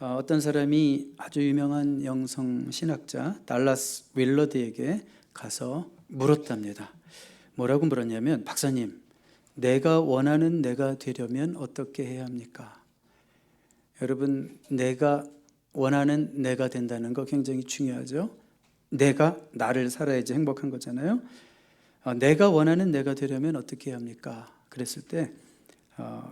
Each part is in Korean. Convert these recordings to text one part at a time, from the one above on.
어떤 사람이 아주 유명한 영성 신학자 달라스 윌러드에게 가서 물었답니다. 뭐라고 물었냐면, 박사님, 내가 원하는 내가 되려면 어떻게 해야 합니까? 여러분, 내가 원하는 내가 된다는 거 굉장히 중요하죠. 내가 나를 살아야지 행복한 거잖아요. 내가 원하는 내가 되려면 어떻게 해야 합니까? 그랬을 때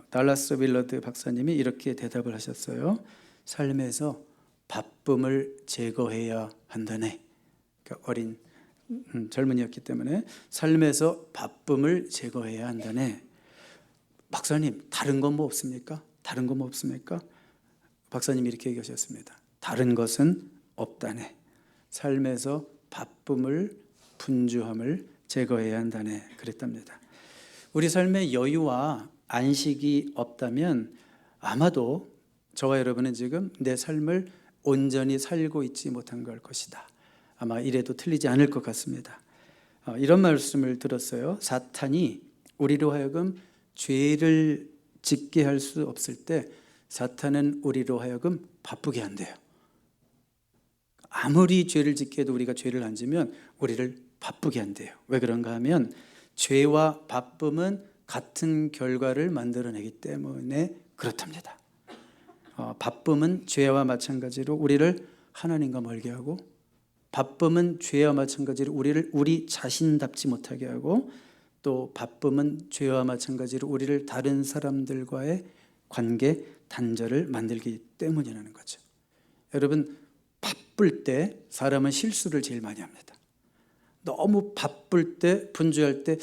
달라스 윌러드 박사님이 이렇게 대답을 하셨어요. 삶에서 바쁨을 제거해야 한다네. 그러니까 어린 젊은이였기 때문에 삶에서 바쁨을 제거해야 한다네. 박사님, 다른 건 뭐 없습니까? 다른 건 뭐 없습니까? 박사님이 이렇게 얘기하셨습니다. 다른 것은 없다네. 삶에서 바쁨을, 분주함을 제거해야 한다네. 그랬답니다. 우리 삶에 여유와 안식이 없다면 아마도 저와 여러분은 지금 내 삶을 온전히 살고 있지 못한 걸 것이다. 아마 이래도 틀리지 않을 것 같습니다. 이런 말씀을 들었어요. 사탄이 우리로 하여금 죄를 짓게 할 수 없을 때 사탄은 우리로 하여금 바쁘게 한대요. 아무리 죄를 짓게 해도 우리가 죄를 안 지면 우리를 바쁘게 한대요. 왜 그런가 하면 죄와 바쁨은 같은 결과를 만들어내기 때문에 그렇답니다. 바쁨은 죄와 마찬가지로 우리를 하나님과 멀게 하고, 바쁨은 죄와 마찬가지로 우리를 우리 자신답지 못하게 하고, 또 바쁨은 죄와 마찬가지로 우리를 다른 사람들과의 관계 단절을 만들기 때문이라는 거죠. 여러분, 바쁠 때 사람은 실수를 제일 많이 합니다. 너무 바쁠 때, 분주할 때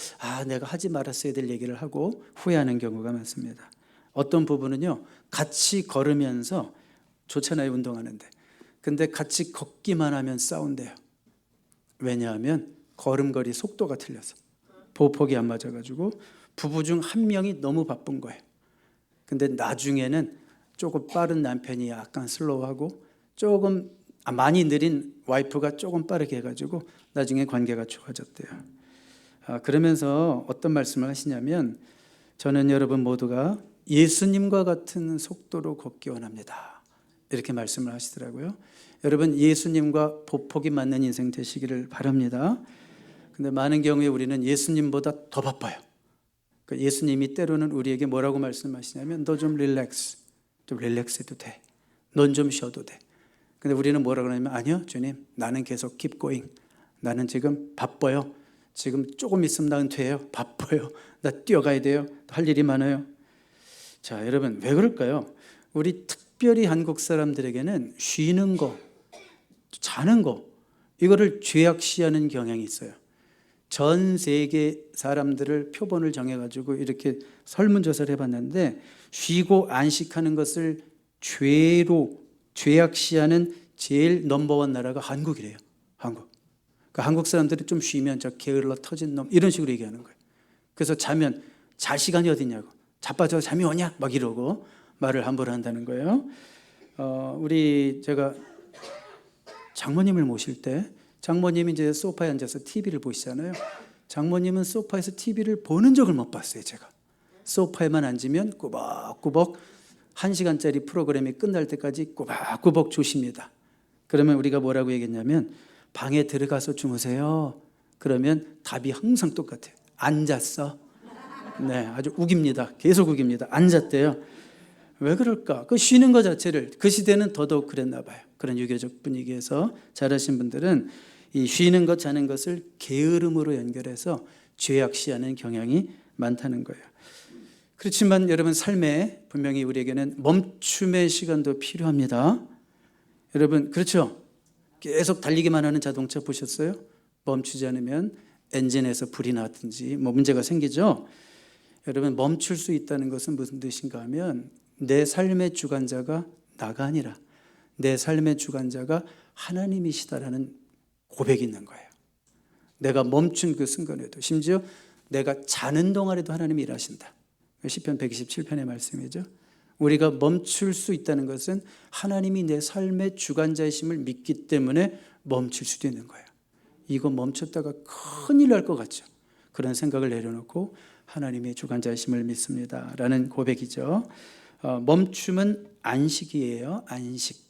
내가 하지 말았어야 될 얘기를 하고 후회하는 경우가 많습니다. 어떤 부분은요, 같이 걸으면서 좋잖아요, 운동하는데. 근데 같이 걷기만 하면 싸운대요. 왜냐하면 걸음걸이 속도가 틀려서 보폭이 안 맞아가지고 부부 중 한 명이 너무 바쁜 거예요. 근데 나중에는 조금 빠른 남편이 약간 슬로우하고 조금 많이 느린 와이프가 조금 빠르게 해가지고 나중에 관계가 좋아졌대요. 그러면서 어떤 말씀을 하시냐면, 저는 여러분 모두가 예수님과 같은 속도로 걷기 원합니다. 이렇게 말씀을 하시더라고요. 여러분, 예수님과 보폭이 맞는 인생 되시기를 바랍니다. 근데 많은 경우에 우리는 예수님보다 더 바빠요. 그러니까 예수님이 때로는 우리에게 뭐라고 말씀하시냐면, 너 좀 릴렉스, 좀 릴렉스해도 돼. 넌 좀 쉬어도 돼. 근데 우리는 뭐라고 하냐면, 아니요 주님, 나는 계속 keep going. 나는 지금 바빠요. 지금 조금 있으면 나 은퇴해요. 바빠요. 나 뛰어가야 돼요. 할 일이 많아요. 자, 여러분, 왜 그럴까요? 우리 특별히 한국 사람들에게는 쉬는 거, 자는 거, 이거를 죄악시하는 경향이 있어요. 전 세계 사람들을 표본을 정해가지고 이렇게 설문조사를 해봤는데, 쉬고 안식하는 것을 죄악시하는 제일 넘버원 나라가 한국이래요. 한국. 그러니까 한국 사람들이 좀 쉬면 저 게을러 터진 놈, 이런 식으로 얘기하는 거예요. 그래서 자면 잘 시간이 어디냐고, 자빠져 잠이 오냐 막 이러고 말을 함부로 한다는 거예요. 제가 장모님을 모실 때, 장모님이 이제 소파에 앉아서 TV를 보시잖아요. 장모님은 소파에서 TV를 보는 적을 못 봤어요. 제가 소파에만 앉으면 꾸벅꾸벅 1시간짜리 프로그램이 끝날 때까지 꾸벅꾸벅 주십니다. 그러면 우리가 뭐라고 얘기했냐면, 방에 들어가서 주무세요. 그러면 답이 항상 똑같아요. 앉았어. 네, 아주 우깁니다. 계속 우깁니다. 앉았대요. 왜 그럴까? 그 쉬는 것 자체를, 그 시대는 더더욱 그랬나 봐요. 그런 유교적 분위기에서 자라신 분들은 이 쉬는 것, 자는 것을 게으름으로 연결해서 죄악시하는 경향이 많다는 거예요. 그렇지만 여러분, 삶에 분명히 우리에게는 멈춤의 시간도 필요합니다. 여러분, 그렇죠? 계속 달리기만 하는 자동차 보셨어요? 멈추지 않으면 엔진에서 불이 나든지 문제가 생기죠. 여러분, 멈출 수 있다는 것은 무슨 뜻인가 하면, 내 삶의 주관자가 나가 아니라 내 삶의 주관자가 하나님이시다라는 고백이 있는 거예요. 내가 멈춘 그 순간에도, 심지어 내가 자는 동안에도 하나님이 일하신다. 시편 127편의 말씀이죠. 우리가 멈출 수 있다는 것은 하나님이 내 삶의 주관자이심을 믿기 때문에 멈출 수도 있는 거예요. 이거 멈췄다가 큰일 날 것 같죠. 그런 생각을 내려놓고 하나님의 주관자이심을 믿습니다 라는 고백이죠. 멈춤은 안식이에요. 안식.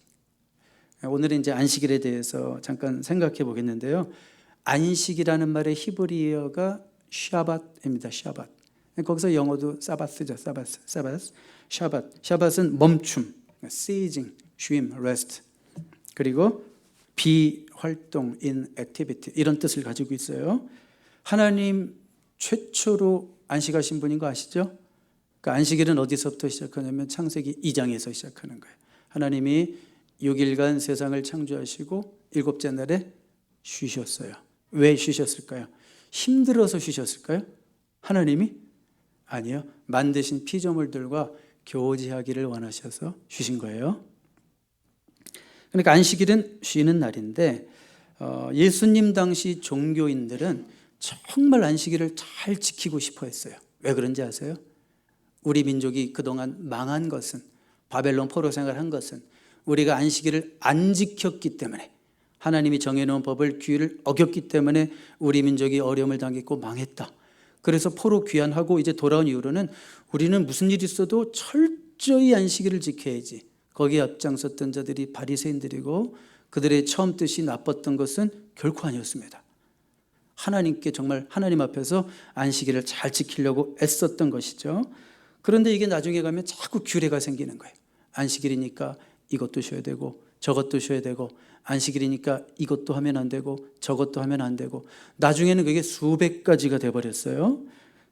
오늘은 이제 안식일에 대해서 잠깐 생각해 보겠는데요. 안식이라는 말의 히브리어가 샤밧입니다. 샤밧. 거기서 영어도 사바스죠. 사바스. 샤밧. 샤밧은 멈춤, ceasing, 쉼, rest. 그리고 비활동, inactivity 이런 뜻을 가지고 있어요. 하나님 최초로 안식하신 분인 거 아시죠? 그 안식일은 어디서부터 시작하냐면 창세기 2장에서 시작하는 거예요. 하나님이 6일간 세상을 창조하시고 7째 날에 쉬셨어요. 왜 쉬셨을까요? 힘들어서 쉬셨을까요? 하나님이? 아니요. 만드신 피조물들과 교제하기를 원하셔서 쉬신 거예요. 그러니까 안식일은 쉬는 날인데 예수님 당시 종교인들은 정말 안식일을 잘 지키고 싶어 했어요. 왜 그런지 아세요? 우리 민족이 그동안 망한 것은, 바벨론 포로 생활한 것은 우리가 안식일을 안 지켰기 때문에, 하나님이 정해놓은 법을, 규율을 어겼기 때문에 우리 민족이 어려움을 당했고 망했다. 그래서 포로 귀환하고 이제 돌아온 이후로는 우리는 무슨 일이 있어도 철저히 안식일을 지켜야지. 거기에 앞장섰던 자들이 바리새인들이고, 그들의 처음 뜻이 나빴던 것은 결코 아니었습니다. 하나님께 정말 하나님 앞에서 안식일을 잘 지키려고 애썼던 것이죠. 그런데 이게 나중에 가면 자꾸 규례가 생기는 거예요. 안식일이니까 이것도 쉬어야 되고 저것도 쉬어야 되고, 안식일이니까 이것도 하면 안 되고 저것도 하면 안 되고, 나중에는 그게 수백 가지가 돼버렸어요.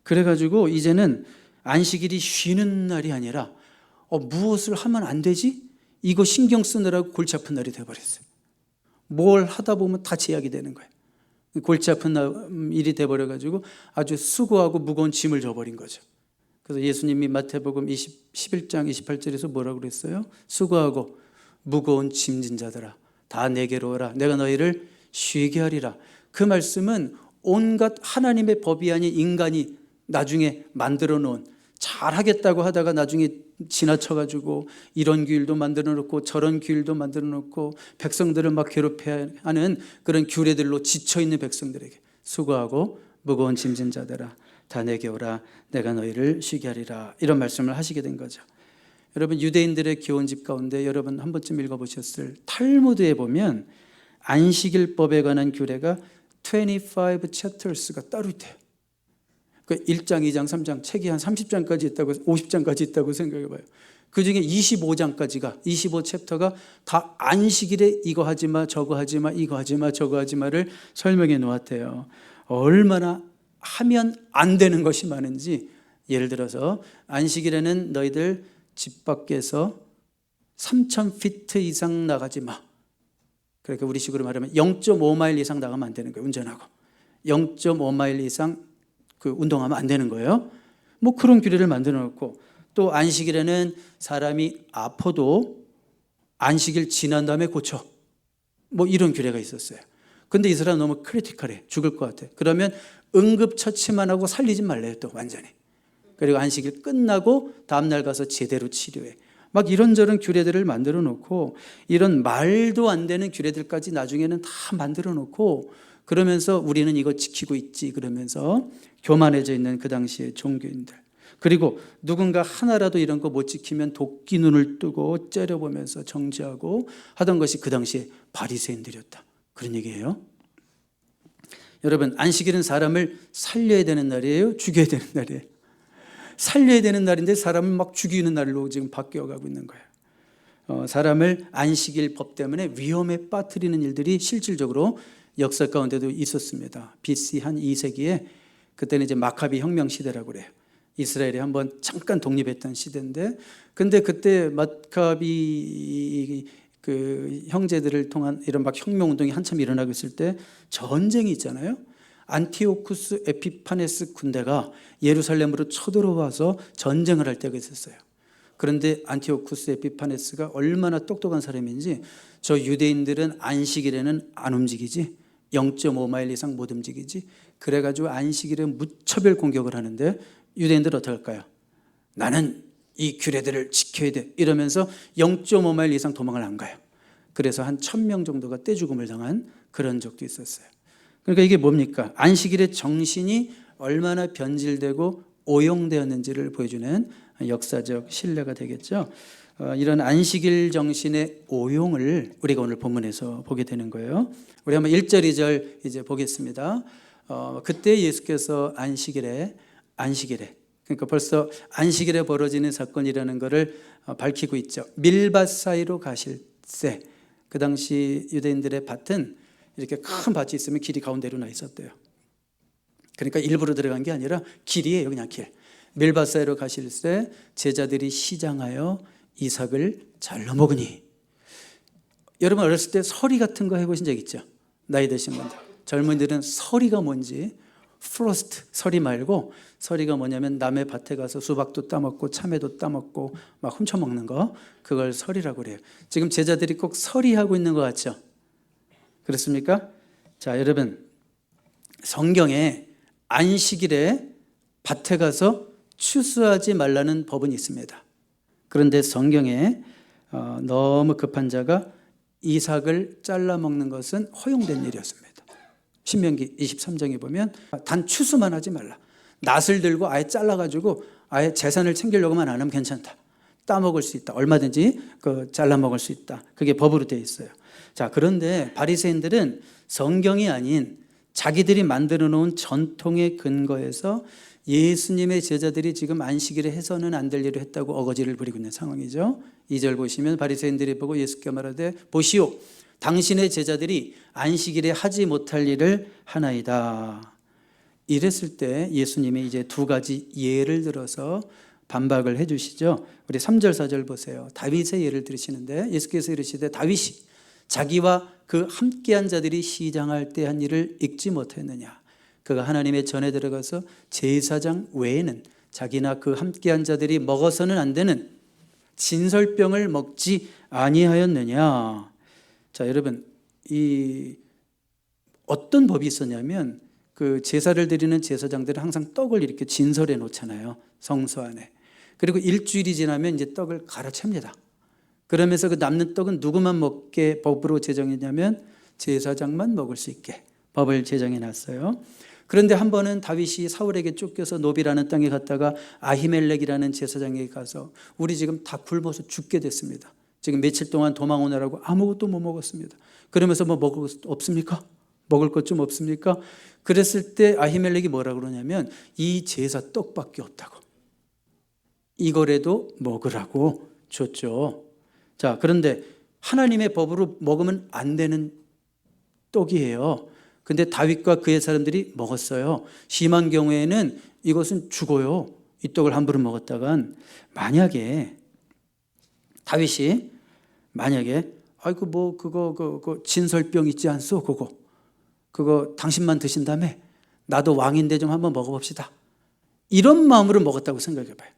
그래가지고 이제는 안식일이 쉬는 날이 아니라 무엇을 하면 안 되지? 이거 신경 쓰느라고 골치 아픈 날이 돼버렸어요. 뭘 하다 보면 다 제약이 되는 거예요. 골치 아픈 일이 돼버려가지고 아주 수고하고 무거운 짐을 져버린 거죠. 그래서 예수님이 마태복음 11장 28절에서 뭐라고 그랬어요? 수고하고 무거운 짐진 자들아 다 내게로 오라. 내가 너희를 쉬게 하리라. 그 말씀은 온갖 하나님의 법이 아닌 인간이 나중에 만들어 놓은, 잘하겠다고 하다가 나중에 지나쳐가지고 이런 규율도 만들어 놓고 저런 규율도 만들어 놓고 백성들을 막 괴롭혀야 하는 그런 규례들로 지쳐있는 백성들에게 수고하고 무거운 짐진 자들아 다 내게 오라. 내가 너희를 쉬게 하리라. 이런 말씀을 하시게 된 거죠. 여러분, 유대인들의 교훈집 가운데 여러분 한 번쯤 읽어보셨을 탈무드에 보면 안식일법에 관한 규례가 25 chapters가 따로 있대요. 그 1장, 2장, 3장, 책이 한 30장까지 있다고, 50장까지 있다고 생각해봐요. 그 중에 25장까지가, 25챕터가 다 안식일에 이거 하지 마, 저거 하지 마, 이거 하지 마, 저거 하지 마를 설명해 놓았대요. 얼마나 하면 안 되는 것이 많은지. 예를 들어서 안식일에는 너희들 집 밖에서 3,000피트 이상 나가지 마. 그러니까 우리식으로 말하면 0.5마일 이상 나가면 안 되는 거예요. 운전하고 0.5마일 이상 그 운동하면 안 되는 거예요. 뭐 그런 규례를 만들어 놓고, 또 안식일에는 사람이 아파도 안식일 지난 다음에 고쳐, 뭐 이런 규례가 있었어요. 근데 이 사람 너무 크리티컬해, 죽을 것 같아. 그러면 응급처치만 하고 살리지 말래요, 또 완전히. 그리고 안식일 끝나고 다음날 가서 제대로 치료해. 막 이런저런 규례들을 만들어 놓고, 이런 말도 안 되는 규례들까지 나중에는 다 만들어 놓고, 그러면서 우리는 이거 지키고 있지 그러면서 교만해져 있는 그 당시의 종교인들, 그리고 누군가 하나라도 이런 거 못 지키면 도끼 눈을 뜨고 째려보면서 정죄하고 하던 것이 그 당시에 바리새인들이었다, 그런 얘기예요. 여러분, 안식일은 사람을 살려야 되는 날이에요? 죽여야 되는 날이에요? 살려야 되는 날인데 사람을 막 죽이는 날로 지금 바뀌어가고 있는 거예요. 사람을 안식일 법 때문에 위험에 빠뜨리는 일들이 실질적으로 역사 가운데도 있었습니다. BC 한 2세기에, 그때는 이제 마카비 혁명 시대라고 그래요. 이스라엘이 한번 잠깐 독립했던 시대인데, 근데 그때 마카비 그 형제들을 통한 이런 막 혁명 운동이 한참 일어나고 있을 때 전쟁이 있잖아요. 안티오쿠스 에피파네스 군대가 예루살렘으로 쳐들어와서 전쟁을 할 때가 있었어요. 그런데 안티오쿠스 에피파네스가 얼마나 똑똑한 사람인지, 저 유대인들은 안식일에는 안 움직이지, 0.5마일 이상 못 움직이지, 그래가지고 안식일에 무차별 공격을 하는데 유대인들 어떻게 할까요? 나는 이 규례들을 지켜야 돼 이러면서 0.5마일 이상 도망을 안 가요. 그래서 한 1,000명 정도가 떼죽음을 당한 그런 적도 있었어요. 그러니까 이게 뭡니까? 안식일의 정신이 얼마나 변질되고 오용되었는지를 보여주는 역사적 신뢰가 되겠죠. 이런 안식일 정신의 오용을 우리가 오늘 본문에서 보게 되는 거예요. 우리 한번 1절, 2절 이제 보겠습니다. 그때 예수께서 안식일에 그러니까 벌써 안식일에 벌어지는 사건이라는 것을 밝히고 있죠. 밀밭 사이로 가실새, 그 당시 유대인들의 밭은 이렇게 큰 밭이 있으면 길이 가운데로 나 있었대요. 그러니까 일부러 들어간 게 아니라 길이에요. 그냥 길. 밀밭 사이로 가실새 제자들이 시장하여 이삭을 잘라 먹으니. 여러분 어렸을 때 서리 같은 거 해보신 적 있죠? 나이 드신 분들. 젊은이들은 서리가 뭔지, 프로스트 서리 말고, 서리가 뭐냐면 남의 밭에 가서 수박도 따먹고 참외도 따먹고 막 훔쳐먹는 거, 그걸 서리라고 그래요. 지금 제자들이 꼭 서리하고 있는 것 같죠? 그렇습니까? 자, 여러분, 성경에 안식일에 밭에 가서 추수하지 말라는 법은 있습니다. 그런데 성경에 너무 급한 자가 이삭을 잘라 먹는 것은 허용된 일이었습니다. 신명기 23장에 보면 단 추수만 하지 말라. 낫을 들고 아예 잘라가지고 아예 재산을 챙기려고만 안 하면 괜찮다. 따먹을 수 있다. 얼마든지 잘라 먹을 수 있다. 그게 법으로 되어 있어요. 자, 그런데 바리새인들은 성경이 아닌 자기들이 만들어 놓은 전통의 근거에서 예수님의 제자들이 지금 안식일에 해서는 안 될 일을 했다고 어거지를 부리고 있는 상황이죠. 2절 보시면 바리새인들이 보고 예수께 말하되 보시오, 당신의 제자들이 안식일에 하지 못할 일을 하나이다. 이랬을 때 예수님이 이제 두 가지 예를 들어서 반박을 해 주시죠. 우리 3절 4절 보세요. 다윗의 예를 들으시는데 예수께서 이르시되 다윗이 자기와 그 함께한 자들이 시장할 때 한 일을 읽지 못했느냐. 그가 하나님의 전에 들어가서 제사장 외에는 자기나 그 함께한 자들이 먹어서는 안 되는 진설병을 먹지 아니하였느냐. 자, 여러분, 이 어떤 법이 있었냐면 그 제사를 드리는 제사장들은 항상 떡을 이렇게 진설해 놓잖아요. 성소 안에. 그리고 일주일이 지나면 이제 떡을 갈아챕니다. 그러면서 그 남는 떡은 누구만 먹게 법으로 제정했냐면 제사장만 먹을 수 있게 법을 제정해 놨어요. 그런데 한 번은 다윗이 사울에게 쫓겨서 노비라는 땅에 갔다가 아히멜렉이라는 제사장에게 가서 우리 지금 다 굶어서 죽게 됐습니다. 지금 며칠 동안 도망 오느라고 아무것도 못 먹었습니다. 그러면서 뭐 먹을 것 없습니까? 먹을 것 좀 없습니까? 그랬을 때 아히멜렉이 뭐라고 그러냐면 이 제사 떡밖에 없다고. 이거라도 먹으라고 줬죠. 자, 그런데 하나님의 법으로 먹으면 안 되는 떡이에요. 근데 다윗과 그의 사람들이 먹었어요. 심한 경우에는 이것은 죽어요. 이 떡을 함부로 먹었다간 만약에 다윗이 아이고 뭐 그거 진설병 있지 않소? 그거 당신만 드신다며? 나도 왕인데 좀 한번 먹어봅시다. 이런 마음으로 먹었다고 생각해봐요.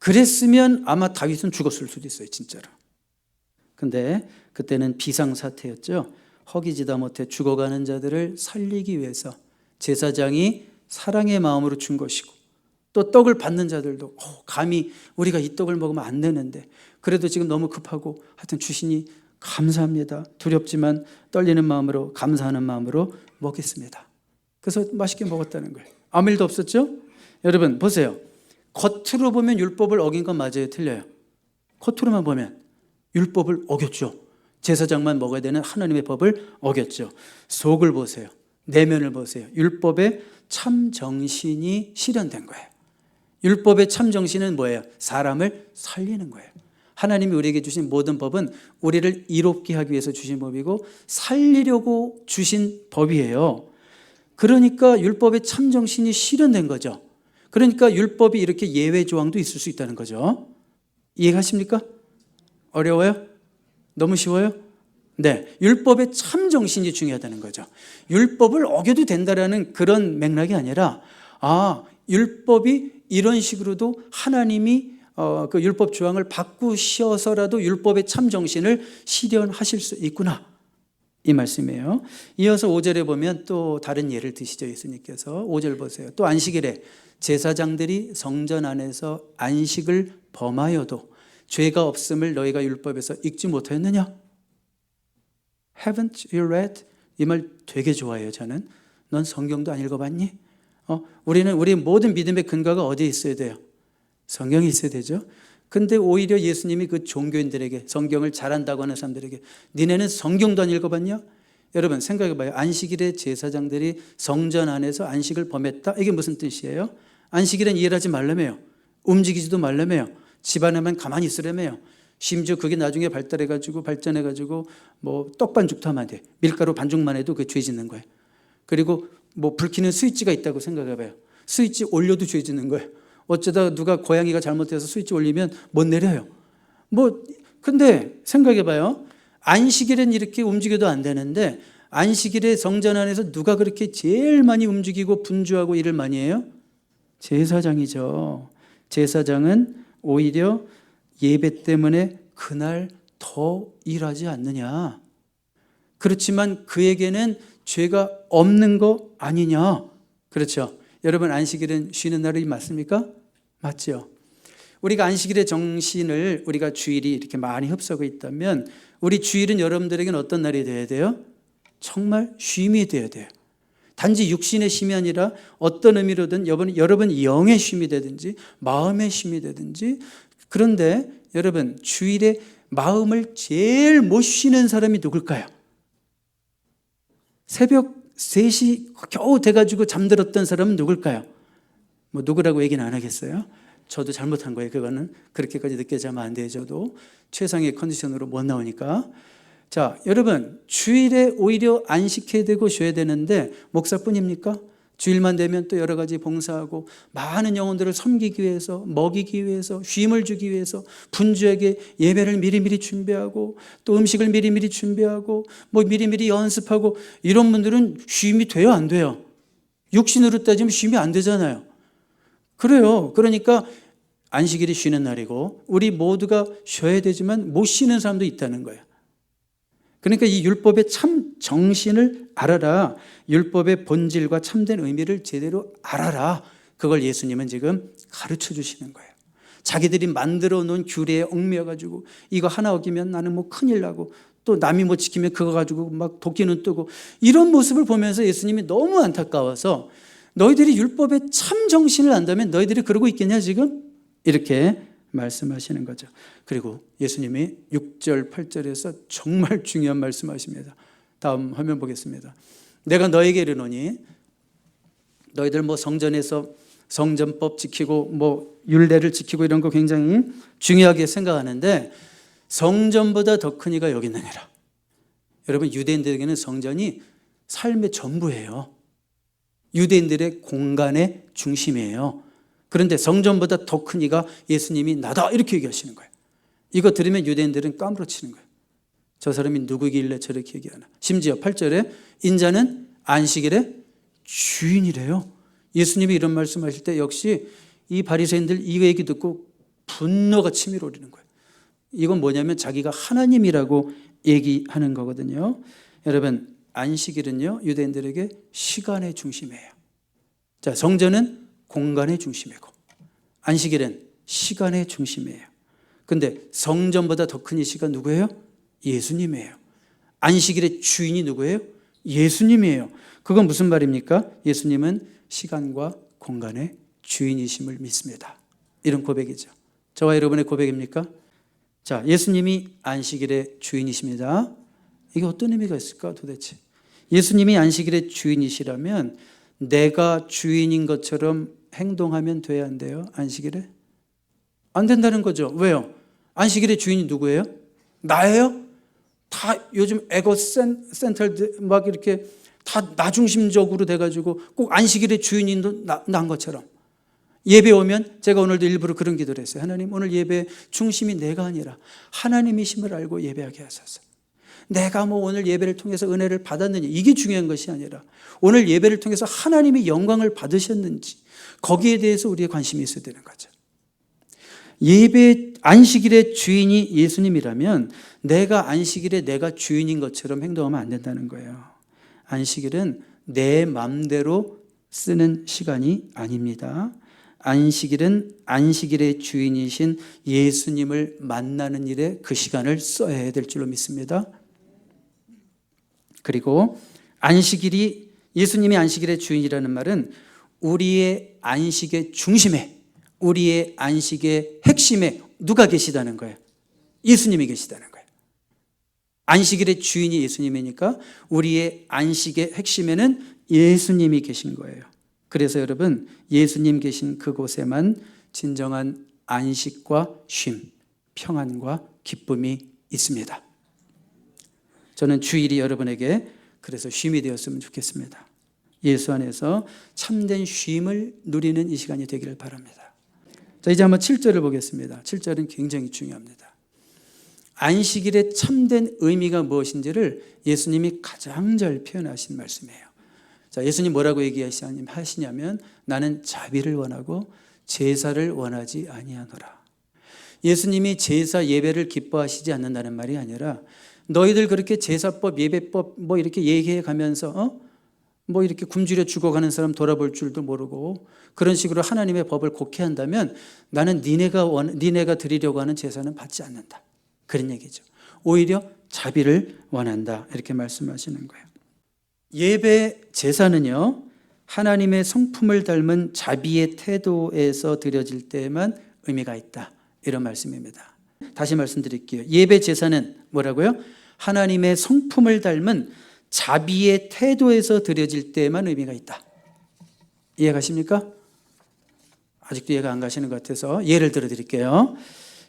그랬으면 아마 다윗은 죽었을 수도 있어요, 진짜로. 근데 그때는 비상사태였죠. 허기지다 못해 죽어가는 자들을 살리기 위해서 제사장이 사랑의 마음으로 준 것이고 또 떡을 받는 자들도 감히 우리가 이 떡을 먹으면 안 되는데 그래도 지금 너무 급하고 하여튼 주시니 감사합니다. 두렵지만 떨리는 마음으로 감사하는 마음으로 먹겠습니다. 그래서 맛있게 먹었다는 거예요. 아무 일도 없었죠? 여러분 보세요. 겉으로 보면 율법을 어긴 건 맞아요? 틀려요? 겉으로만 보면 율법을 어겼죠. 제사장만 먹어야 되는 하나님의 법을 어겼죠. 속을 보세요. 내면을 보세요. 율법의 참 정신이 실현된 거예요. 율법의 참 정신은 뭐예요? 사람을 살리는 거예요. 하나님이 우리에게 주신 모든 법은 우리를 이롭게 하기 위해서 주신 법이고 살리려고 주신 법이에요. 그러니까 율법의 참 정신이 실현된 거죠. 그러니까 율법이 이렇게 예외 조항도 있을 수 있다는 거죠. 이해가십니까? 어려워요? 너무 쉬워요? 네, 율법의 참 정신이 중요하다는 거죠. 율법을 어겨도 된다라는 그런 맥락이 아니라 율법이 이런 식으로도 하나님이 그 율법 조항을 바꾸셔서라도 율법의 참 정신을 실현하실 수 있구나, 이 말씀이에요. 이어서 5절에 보면 또 다른 예를 드시죠. 예수님께서 5절 보세요. 또 안식일에 제사장들이 성전 안에서 안식을 범하여도 죄가 없음을 너희가 율법에서 읽지 못하였느냐? Haven't you read? 이 말 되게 좋아해요. 저는. 넌 성경도 안 읽어봤니? 우리 모든 믿음의 근거가 어디에 있어야 돼요? 성경에 있어야 되죠. 근데 오히려 예수님이 그 종교인들에게, 성경을 잘한다고 하는 사람들에게, 니네는 성경도 안 읽어봤냐? 여러분 생각해봐요. 안식일에 제사장들이 성전 안에서 안식을 범했다, 이게 무슨 뜻이에요? 안식일은 일하지 말라며요. 움직이지도 말라며요. 집안에만 가만히 있으라며요. 심지어 그게 나중에 발전해가지고 뭐 떡반죽도 하면 안 돼. 밀가루 반죽만 해도 그 죄 짓는 거예요. 그리고 뭐 불 켜는 스위치가 있다고 생각해봐요. 스위치 올려도 죄 짓는 거예요. 어쩌다 누가 고양이가 잘못해서 스위치 올리면 못 내려요. 근데 생각해봐요. 안식일엔 이렇게 움직여도 안 되는데 안식일에 성전 안에서 누가 그렇게 제일 많이 움직이고 분주하고 일을 많이 해요? 제사장이죠. 제사장은 오히려 예배 때문에 그날 더 일하지 않느냐. 그렇지만 그에게는 죄가 없는 거 아니냐. 그렇죠. 여러분 안식일은 쉬는 날이 맞습니까? 맞죠. 우리가 안식일의 정신을 우리가 주일이 이렇게 많이 흡수하고 있다면 우리 주일은 여러분들에게는 어떤 날이 되어야 돼요? 정말 쉼이 되어야 돼요. 단지 육신의 쉼이 아니라 어떤 의미로든 여러분 영의 쉼이 되든지 마음의 쉼이 되든지. 그런데 여러분 주일에 마음을 제일 못 쉬는 사람이 누굴까요? 새벽 3시 겨우 돼가지고 잠들었던 사람은 누굴까요? 뭐 누구라고 얘기는 안 하겠어요. 저도 잘못한 거예요. 그거는 그렇게까지 늦게 자면 안 돼요. 저도 최상의 컨디션으로 못 나오니까. 자, 여러분 주일에 오히려 안식해야 되고 쉬어야 되는데 목사뿐입니까? 주일만 되면 또 여러 가지 봉사하고 많은 영혼들을 섬기기 위해서, 먹이기 위해서, 쉼을 주기 위해서 분주하게 예배를 미리미리 준비하고 또 음식을 미리미리 준비하고 뭐 미리미리 연습하고, 이런 분들은 쉼이 돼요, 안 돼요? 육신으로 따지면 쉼이 안 되잖아요. 그래요. 그러니까 안식일이 쉬는 날이고 우리 모두가 쉬어야 되지만 못 쉬는 사람도 있다는 거예요. 그러니까 이 율법의 참 정신을 알아라. 율법의 본질과 참된 의미를 제대로 알아라. 그걸 예수님은 지금 가르쳐 주시는 거예요. 자기들이 만들어 놓은 규례에 얽매여가지고 이거 하나 어기면 나는 뭐 큰일 나고 또 남이 못 지키면 그거 가지고 막 도끼는 뜨고, 이런 모습을 보면서 예수님이 너무 안타까워서 너희들이 율법의 참 정신을 안다면 너희들이 그러고 있겠냐 지금? 이렇게 말씀하시는 거죠. 그리고 예수님이 6절 8절에서 정말 중요한 말씀하십니다. 다음 화면 보겠습니다. 내가 너에게 이르노니, 너희들 뭐 성전에서 성전법 지키고 뭐 율례를 지키고 이런 거 굉장히 중요하게 생각하는데 성전보다 더 큰 이가 여기 있느니라. 여러분 유대인들에게는 성전이 삶의 전부예요. 유대인들의 공간의 중심이에요. 그런데 성전보다 더 큰 이가 예수님이 나다, 이렇게 얘기하시는 거예요. 이거 들으면 유대인들은 까무러치는 거예요. 저 사람이 누구길래 저렇게 얘기하나. 심지어 8절에 인자는 안식일의 주인이래요. 예수님이 이런 말씀하실 때 역시 이 바리새인들 이 얘기 듣고 분노가 치밀어 오르는 거예요. 이건 뭐냐면 자기가 하나님이라고 얘기하는 거거든요. 여러분 안식일은요 유대인들에게 시간의 중심이에요. 자, 성전은 공간의 중심이고 안식일은 시간의 중심이에요. 근데 성전보다 더 큰 이시가 누구예요? 예수님이에요. 안식일의 주인이 누구예요? 예수님이에요. 그건 무슨 말입니까? 예수님은 시간과 공간의 주인이심을 믿습니다. 이런 고백이죠. 저와 여러분의 고백입니까? 자, 예수님이 안식일의 주인이십니다. 이게 어떤 의미가 있을까 도대체? 예수님이 안식일의 주인이시라면 내가 주인인 것처럼 행동하면 돼야 안 돼요? 안식일에? 안 된다는 거죠. 왜요? 안식일의 주인이 누구예요? 나예요? 다 요즘 에고 센터드 막 이렇게 다 나 중심적으로 돼가지고 꼭 안식일의 주인인 난 것처럼. 예배 오면 제가 오늘도 일부러 그런 기도를 했어요. 하나님, 오늘 예배 중심이 내가 아니라 하나님이심을 알고 예배하게 하소서. 내가 뭐 오늘 예배를 통해서 은혜를 받았느냐, 이게 중요한 것이 아니라 오늘 예배를 통해서 하나님이 영광을 받으셨는지 거기에 대해서 우리의 관심이 있어야 되는 거죠. 예배 안식일의 주인이 예수님이라면 내가 안식일에 내가 주인인 것처럼 행동하면 안 된다는 거예요. 안식일은 내 맘대로 쓰는 시간이 아닙니다. 안식일은 안식일의 주인이신 예수님을 만나는 일에 그 시간을 써야 될 줄로 믿습니다. 그리고 안식일이, 예수님이 안식일의 주인이라는 말은 우리의 안식의 중심에 우리의 안식의 핵심에 누가 계시다는 거예요? 예수님이 계시다는 거예요. 안식일의 주인이 예수님이니까 우리의 안식의 핵심에는 예수님이 계신 거예요. 그래서 여러분, 예수님 계신 그곳에만 진정한 안식과 쉼, 평안과 기쁨이 있습니다. 저는 주일이 여러분에게 그래서 쉼이 되었으면 좋겠습니다. 예수 안에서 참된 쉼을 누리는 이 시간이 되기를 바랍니다. 자, 이제 한번 7절을 보겠습니다. 7절은 굉장히 중요합니다. 안식일의 참된 의미가 무엇인지를 예수님이 가장 잘 표현하신 말씀이에요. 자, 예수님 뭐라고 얘기하시냐면 나는 자비를 원하고 제사를 원하지 아니하노라. 예수님이 제사 예배를 기뻐하시지 않는다는 말이 아니라 너희들 그렇게 제사법 예배법 뭐 이렇게 얘기해 가면서 뭐 이렇게 굶주려 죽어가는 사람 돌아볼 줄도 모르고 그런 식으로 하나님의 법을 곡해한다면 나는 니네가 드리려고 하는 제사는 받지 않는다. 그런 얘기죠. 오히려 자비를 원한다. 이렇게 말씀하시는 거예요. 예배 제사는요, 하나님의 성품을 닮은 자비의 태도에서 드려질 때에만 의미가 있다. 이런 말씀입니다. 다시 말씀드릴게요. 예배 제사는 뭐라고요? 하나님의 성품을 닮은 자비의 태도에서 드려질 때에만 의미가 있다. 이해가십니까? 아직도 이해가 안 가시는 것 같아서 예를 들어 드릴게요.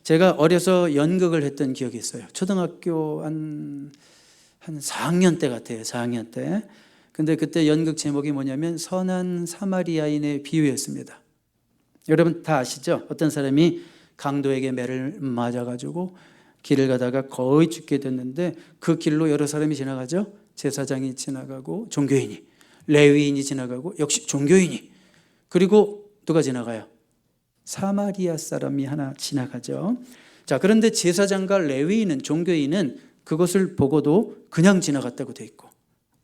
제가 어려서 연극을 했던 기억이 있어요. 초등학교 한 4학년 때 같아요. 4학년 때. 근데 그때 연극 제목이 뭐냐면 선한 사마리아인의 비유였습니다. 여러분 다 아시죠? 어떤 사람이 강도에게 매를 맞아가지고 길을 가다가 거의 죽게 됐는데 그 길로 여러 사람이 지나가죠. 제사장이 지나가고 종교인이, 레위인이 지나가고 역시 종교인이, 그리고 누가 지나가요? 사마리아 사람이 하나 지나가죠. 자, 그런데 제사장과 레위인은, 종교인은 그것을 보고도 그냥 지나갔다고 돼 있고,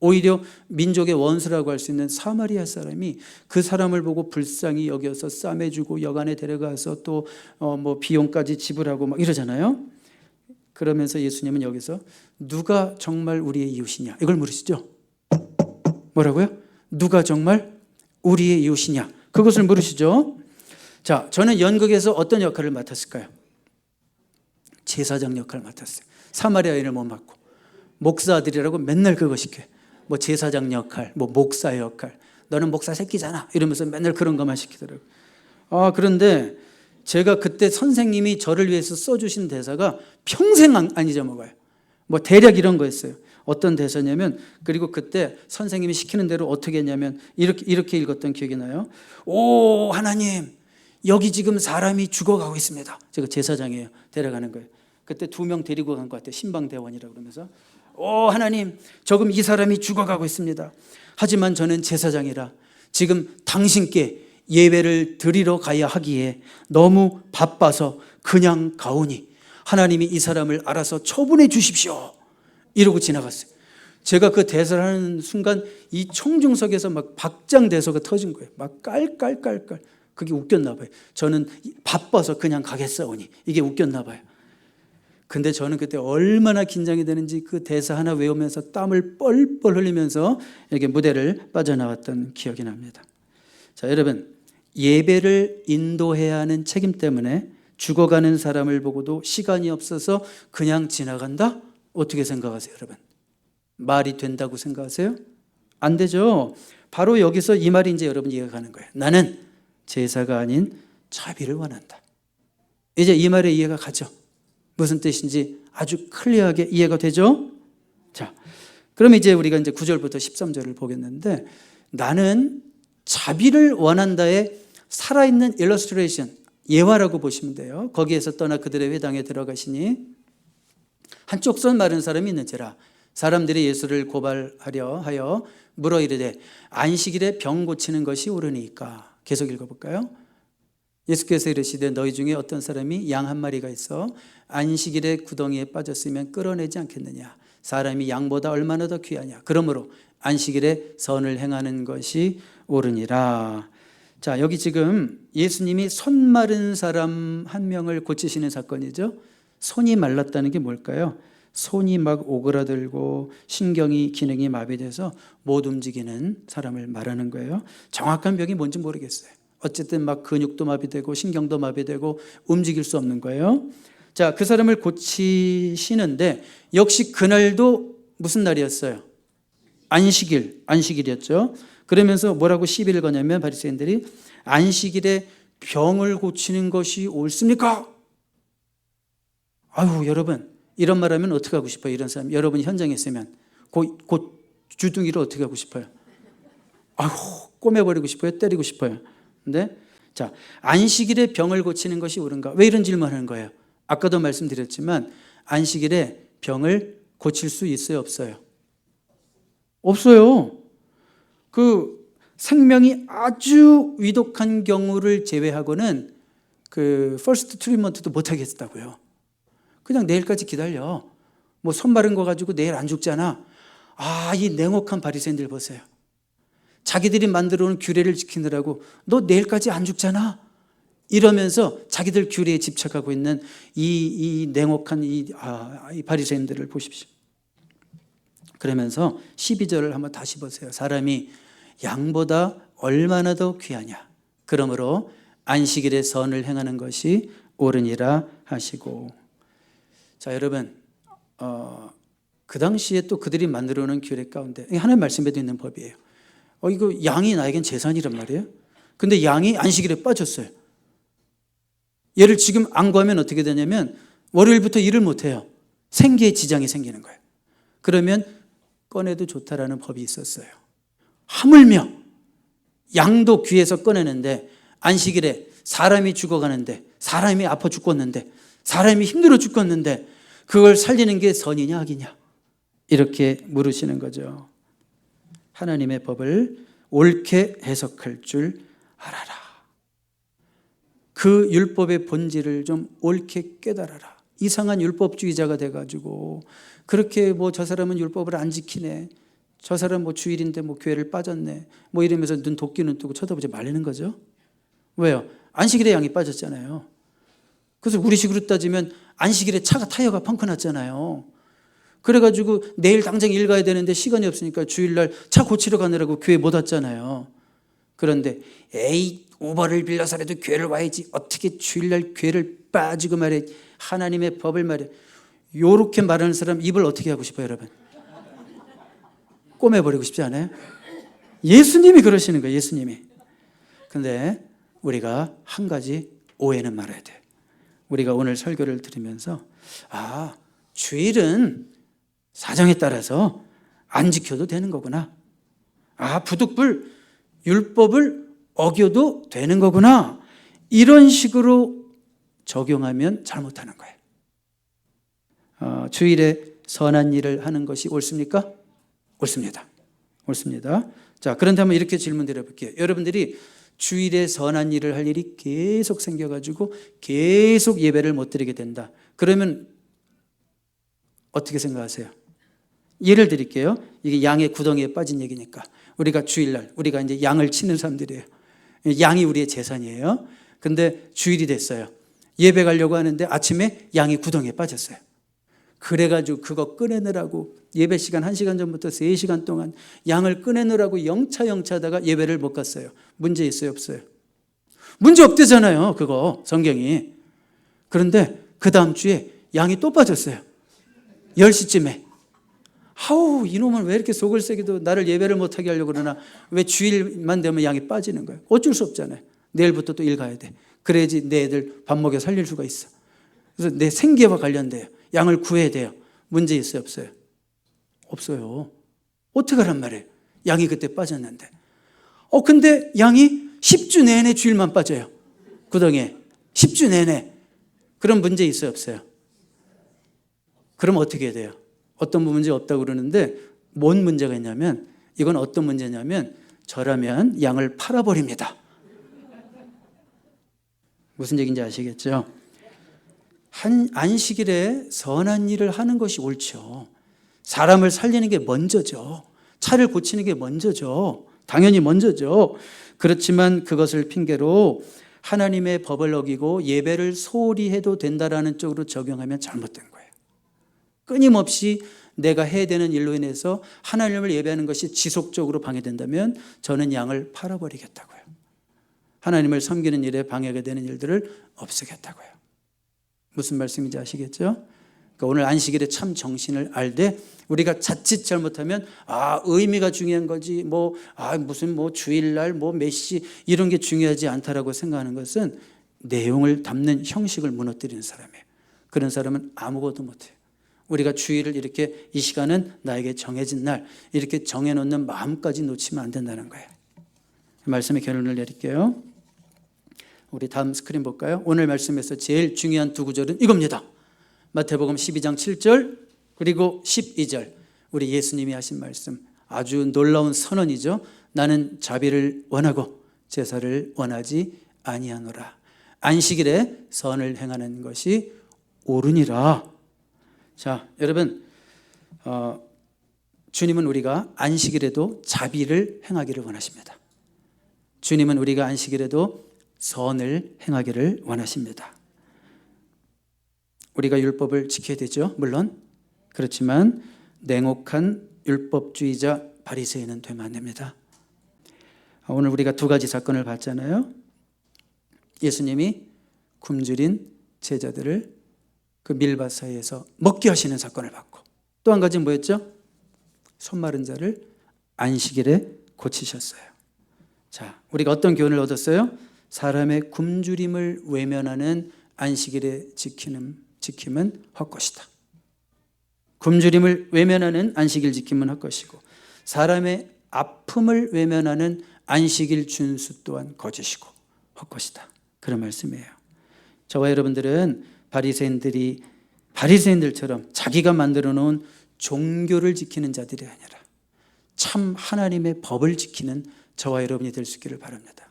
오히려 민족의 원수라고 할 수 있는 사마리아 사람이 그 사람을 보고 불쌍히 여겨서 싸매주고 여관에 데려가서 또 뭐 비용까지 지불하고 막 이러잖아요. 그러면서 예수님은 여기서 누가 정말 우리의 이웃이냐 이걸 물으시죠. 뭐라고요? 누가 정말 우리의 이웃이냐 그것을 물으시죠. 자, 저는 연극에서 어떤 역할을 맡았을까요? 제사장 역할을 맡았어요. 사마리아인을 못 맡고 목사들이라고 맨날 그거 시켜요. 뭐 제사장 역할, 뭐 목사 역할, 너는 목사 새끼잖아 이러면서 맨날 그런 것만 시키더라고요. 그런데 제가 그때 선생님이 저를 위해서 써주신 대사가 평생 안 잊어먹어요. 뭐 대략 이런 거였어요. 어떤 대사냐면, 그리고 그때 선생님이 시키는 대로 어떻게 했냐면 이렇게 읽었던 기억이 나요. 오 하나님, 여기 지금 사람이 죽어가고 있습니다. 제가 제사장이에요. 데려가는 거예요. 그때 2명 데리고 간 것 같아요. 신방대원이라고 그러면서 오 하나님, 지금 이 사람이 죽어가고 있습니다. 하지만 저는 제사장이라 지금 당신께 예배를 드리러 가야 하기에 너무 바빠서 그냥 가오니 하나님이 이 사람을 알아서 처분해 주십시오. 이러고 지나갔어요. 제가 그 대사를 하는 순간 이 청중석에서 막 박장대소가 터진 거예요. 막 깔깔깔깔. 그게 웃겼나 봐요. 저는 바빠서 그냥 가겠사오니 이게 웃겼나 봐요. 근데 저는 그때 얼마나 긴장이 되는지 그 대사 하나 외우면서 땀을 뻘뻘 흘리면서 이렇게 무대를 빠져나왔던 기억이 납니다. 자, 여러분, 예배를 인도해야 하는 책임 때문에 죽어가는 사람을 보고도 시간이 없어서 그냥 지나간다? 어떻게 생각하세요, 여러분? 말이 된다고 생각하세요? 안 되죠. 바로 여기서 이 말이 이제 여러분 이해가 가는 거예요. 나는 제사가 아닌 자비를 원한다. 이제 이 말의 이해가 가죠. 무슨 뜻인지 아주 클리어하게 이해가 되죠? 자, 그럼 이제 우리가 이제 9절부터 13절을 보겠는데, 나는 자비를 원한다의 살아있는 일러스트레이션, 예화라고 보시면 돼요. 거기에서 떠나 그들의 회당에 들어가시니 한쪽 손 마른 사람이 있는지라 사람들이 예수를 고발하려 하여 물어 이르되 안식일에 병 고치는 것이 옳으니까. 계속 읽어볼까요? 예수께서 이르시되 너희 중에 어떤 사람이 양 한 마리가 있어 안식일에 구덩이에 빠졌으면 끌어내지 않겠느냐. 사람이 양보다 얼마나 더 귀하냐. 그러므로 안식일에 선을 행하는 것이 옳으니라. 자, 여기 지금 예수님이 손 마른 사람 한 명을 고치시는 사건이죠. 손이 말랐다는 게 뭘까요? 손이 막 오그라들고 신경이 기능이 마비돼서 못 움직이는 사람을 말하는 거예요. 정확한 병이 뭔지 모르겠어요. 어쨌든 막 근육도 마비되고 신경도 마비되고 움직일 수 없는 거예요. 자, 그 사람을 고치시는데 역시 그날도 무슨 날이었어요? 안식일이었죠. 그러면서 뭐라고 시비를 거냐면 바리새인들이 안식일에 병을 고치는 것이 옳습니까? 아유, 여러분 이런 말하면 어떻게 하고 싶어요? 이런 사람 여러분이 현장에 있으면 곧 주둥이로 어떻게 하고 싶어요? 아유, 꼬매버리고 싶어요? 때리고 싶어요? 근데 자, 안식일에 병을 고치는 것이 옳은가? 왜 이런 질문하는 거예요? 아까도 말씀드렸지만 안식일에 병을 고칠 수 있어요? 없어요? 없어요. 그 생명이 아주 위독한 경우를 제외하고는 그 퍼스트 트리트먼트도 못 하겠다고요. 그냥 내일까지 기다려. 뭐 손 마른 거 가지고 내일 안 죽잖아. 아, 이 냉혹한 바리새인들 보세요. 자기들이 만들어 놓은 규례를 지키느라고 너 내일까지 안 죽잖아. 이러면서 자기들 규례에 집착하고 있는 이 냉혹한 이 바리새인들을 보십시오. 그러면서 12절을 한번 다시 보세요. 사람이 양보다 얼마나 더 귀하냐. 그러므로 안식일에 선을 행하는 것이 옳으니라 하시고. 자, 여러분 그 당시에 또 그들이 만들어 놓은 규례 가운데 하나님 말씀에도 있는 법이에요. 이거 양이 나에겐 재산이란 말이에요. 근데 양이 안식일에 빠졌어요. 얘를 지금 안 구하면 어떻게 되냐면 월요일부터 일을 못해요. 생계에 지장이 생기는 거예요. 그러면 꺼내도 좋다라는 법이 있었어요. 하물며 양도 귀에서 꺼내는데 안식일에 사람이 죽어가는데, 사람이 아파 죽겠는데, 사람이 힘들어 죽겠는데 그걸 살리는 게 선이냐 악이냐 이렇게 물으시는 거죠. 하나님의 법을 옳게 해석할 줄 알아라. 그 율법의 본질을 좀 옳게 깨달아라. 이상한 율법주의자가 돼가지고 그렇게 뭐 저 사람은 율법을 안 지키네, 저 사람 뭐 주일인데 뭐 교회를 빠졌네, 뭐 이러면서 눈 도끼는 뜨고 쳐다보지 말라는 거죠. 왜요? 안식일에 양이 빠졌잖아요. 그래서 우리식으로 따지면 안식일에 차가 타이어가 펑크 났잖아요. 그래가지고 내일 당장 일 가야 되는데 시간이 없으니까 주일날 차 고치러 가느라고 교회 못 왔잖아요. 그런데 에이, 우버를 빌려서라도 교회를 와야지, 어떻게 주일날 교회를 빠지고 말해, 하나님의 법을 말해. 요렇게 말하는 사람 입을 어떻게 하고 싶어요, 여러분? 꼬매버리고 싶지 않아요? 예수님이 그러시는 거예요, 예수님이. 근데 우리가 한 가지 오해는 말아야 돼요. 우리가 오늘 설교를 들으면서 주일은 사정에 따라서 안 지켜도 되는 거구나. 부득불 율법을 어겨도 되는 거구나. 이런 식으로 적용하면 잘못하는 거예요. 주일에 선한 일을 하는 것이 옳습니까? 옳습니다. 옳습니다. 자, 그런데 한번 이렇게 질문 드려볼게요. 여러분들이 주일에 선한 일을 할 일이 계속 생겨가지고 계속 예배를 못 드리게 된다. 그러면 어떻게 생각하세요? 예를 드릴게요. 이게 양의 구덩이에 빠진 얘기니까. 우리가 주일날, 우리가 이제 양을 치는 사람들이에요. 양이 우리의 재산이에요. 근데 주일이 됐어요. 예배 가려고 하는데 아침에 양이 구덩이에 빠졌어요. 그래가지고 그거 꺼내느라고 예배 시간 1시간 전부터 3시간 동안 양을 꺼내느라고 영차하다가 예배를 못 갔어요. 문제 있어요, 없어요? 문제 없대잖아요, 그거 성경이. 그런데 그 다음 주에 양이 또 빠졌어요. 10시쯤에. 이놈은 왜 이렇게 속을 새기도 나를 예배를 못하게 하려고 그러나, 왜 주일만 되면 양이 빠지는 거예요? 어쩔 수 없잖아요. 내일부터 또 일 가야 돼. 그래야지 내 애들 밥 먹여 살릴 수가 있어. 그래서 내 생계와 관련돼요. 양을 구해야 돼요. 문제 있어요, 없어요? 없어요. 어떻게 하란 말이에요? 양이 그때 빠졌는데. 근데 양이 10주 내내 주일만 빠져요. 구덩이에. 10주 내내. 그럼 문제 있어요, 없어요? 그럼 어떻게 해야 돼요? 어떤 문제 없다고 그러는데 뭔 문제가 있냐면, 이건 어떤 문제냐면, 저라면 양을 팔아버립니다. 무슨 얘기인지 아시겠죠? 안식일에 선한 일을 하는 것이 옳죠. 사람을 살리는 게 먼저죠. 차를 고치는 게 먼저죠. 당연히 먼저죠. 그렇지만 그것을 핑계로 하나님의 법을 어기고 예배를 소홀히 해도 된다라는 쪽으로 적용하면 잘못된 거예요. 끊임없이 내가 해야 되는 일로 인해서 하나님을 예배하는 것이 지속적으로 방해된다면 저는 양을 팔아버리겠다고요. 하나님을 섬기는 일에 방해가 되는 일들을 없애겠다고요. 무슨 말씀인지 아시겠죠? 그러니까 오늘 안식일에 참 정신을 알되 우리가 자칫 잘못하면 의미가 중요한 거지 무슨 주일날 몇 시 이런 게 중요하지 않다라고 생각하는 것은 내용을 담는 형식을 무너뜨리는 사람이에요. 그런 사람은 아무것도 못해요. 우리가 주일을 이렇게 이 시간은 나에게 정해진 날 이렇게 정해놓는 마음까지 놓치면 안 된다는 거예요. 말씀의 결론을 내릴게요. 우리 다음 스크린 볼까요? 오늘 말씀에서 제일 중요한 두 구절은 이겁니다. 마태복음 12장 7절 그리고 12절 우리 예수님이 하신 말씀 아주 놀라운 선언이죠. 나는 자비를 원하고 제사를 원하지 아니하노라. 안식일에 선을 행하는 것이 옳으니라. 자, 여러분 주님은 우리가 안식일에도 자비를 행하기를 원하십니다. 주님은 우리가 안식일에도 선을 행하기를 원하십니다. 우리가 율법을 지켜야 되죠. 물론 그렇지만 냉혹한 율법주의자 바리새인은 되면 안 됩니다. 오늘 우리가 두 가지 사건을 봤잖아요. 예수님이 굶주린 제자들을 그 밀밭 사이에서 먹게 하시는 사건을 봤고 또 한 가지는 뭐였죠? 손 마른 자를 안식일에 고치셨어요. 자, 우리가 어떤 교훈을 얻었어요? 사람의 굶주림을 외면하는 안식일의 지킴은 헛것이다. 굶주림을 외면하는 안식일 지킴은 헛것이고 사람의 아픔을 외면하는 안식일 준수 또한 거짓이고 헛것이다. 그런 말씀이에요. 저와 여러분들은 바리새인들처럼 자기가 만들어 놓은 종교를 지키는 자들이 아니라 참 하나님의 법을 지키는 저와 여러분이 될 수 있기를 바랍니다.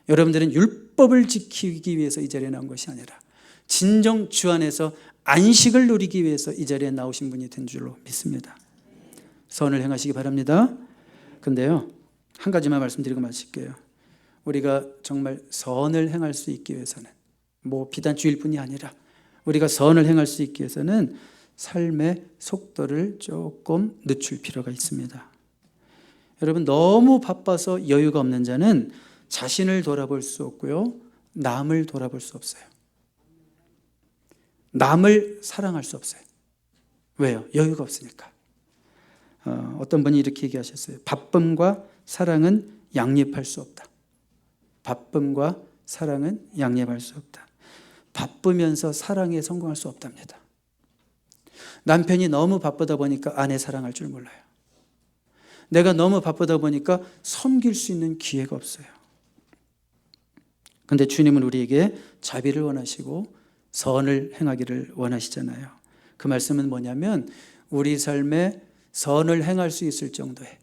여러분들은 율법을 지키기 위해서 이 자리에 나온 것이 아니라 진정 주 안에서 안식을 누리기 위해서 이 자리에 나오신 분이 된 줄로 믿습니다. 선을 행하시기 바랍니다. 그런데요, 한 가지만 말씀드리고 마칠게요. 우리가 정말 선을 행할 수 있기 위해서는 비단 주일뿐이 아니라 우리가 선을 행할 수 있기 위해서는 삶의 속도를 조금 늦출 필요가 있습니다. 여러분, 너무 바빠서 여유가 없는 자는 자신을 돌아볼 수 없고요, 남을 돌아볼 수 없어요. 남을 사랑할 수 없어요. 왜요? 여유가 없으니까. 어떤 분이 이렇게 얘기하셨어요. 바쁨과 사랑은 양립할 수 없다. 바쁨과 사랑은 양립할 수 없다. 바쁘면서 사랑에 성공할 수 없답니다. 남편이 너무 바쁘다 보니까 아내 사랑할 줄 몰라요. 내가 너무 바쁘다 보니까 섬길 수 있는 기회가 없어요. 그런데 주님은 우리에게 자비를 원하시고 선을 행하기를 원하시잖아요. 그 말씀은 뭐냐면 우리 삶에 선을 행할 수 있을 정도의,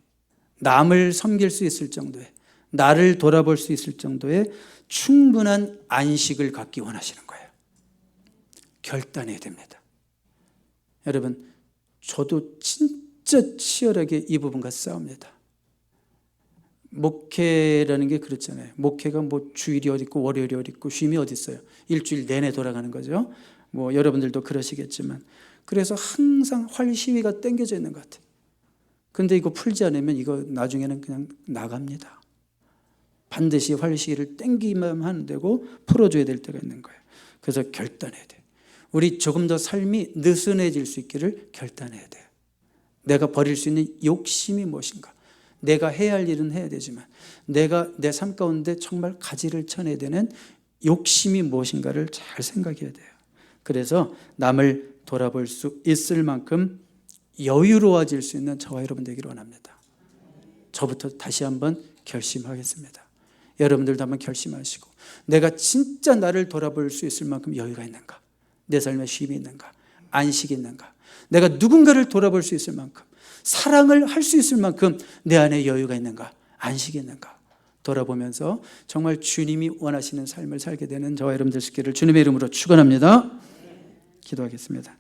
남을 섬길 수 있을 정도의, 나를 돌아볼 수 있을 정도의 충분한 안식을 갖기 원하시는 거예요. 결단해야 됩니다. 여러분, 저도 진짜 치열하게 이 부분과 싸웁니다. 목회라는 게 그렇잖아요. 목회가 주일이 어디 있고 월요일이 어디 있고 쉼이 어디 있어요. 일주일 내내 돌아가는 거죠. 여러분들도 그러시겠지만, 그래서 항상 활 시위가 땡겨져 있는 것 같아요. 근데 이거 풀지 않으면 이거 나중에는 그냥 나갑니다. 반드시 활 시위를 땡기만 하면 되고 풀어줘야 될 때가 있는 거예요. 그래서 결단해야 돼요. 우리 조금 더 삶이 느슨해질 수 있기를 결단해야 돼요. 내가 버릴 수 있는 욕심이 무엇인가? 내가 해야 할 일은 해야 되지만 내가 내 삶 가운데 정말 가지를 쳐내야 되는 욕심이 무엇인가를 잘 생각해야 돼요. 그래서 남을 돌아볼 수 있을 만큼 여유로워질 수 있는 저와 여러분 되기를 원합니다. 저부터 다시 한번 결심하겠습니다. 여러분들도 한번 결심하시고, 내가 진짜 나를 돌아볼 수 있을 만큼 여유가 있는가? 내 삶에 쉼이 있는가? 안식이 있는가? 내가 누군가를 돌아볼 수 있을 만큼, 사랑을 할 수 있을 만큼 내 안에 여유가 있는가? 안식이 있는가? 돌아보면서 정말 주님이 원하시는 삶을 살게 되는 저와 여러분들 있기를 주님의 이름으로 축원합니다. 기도하겠습니다.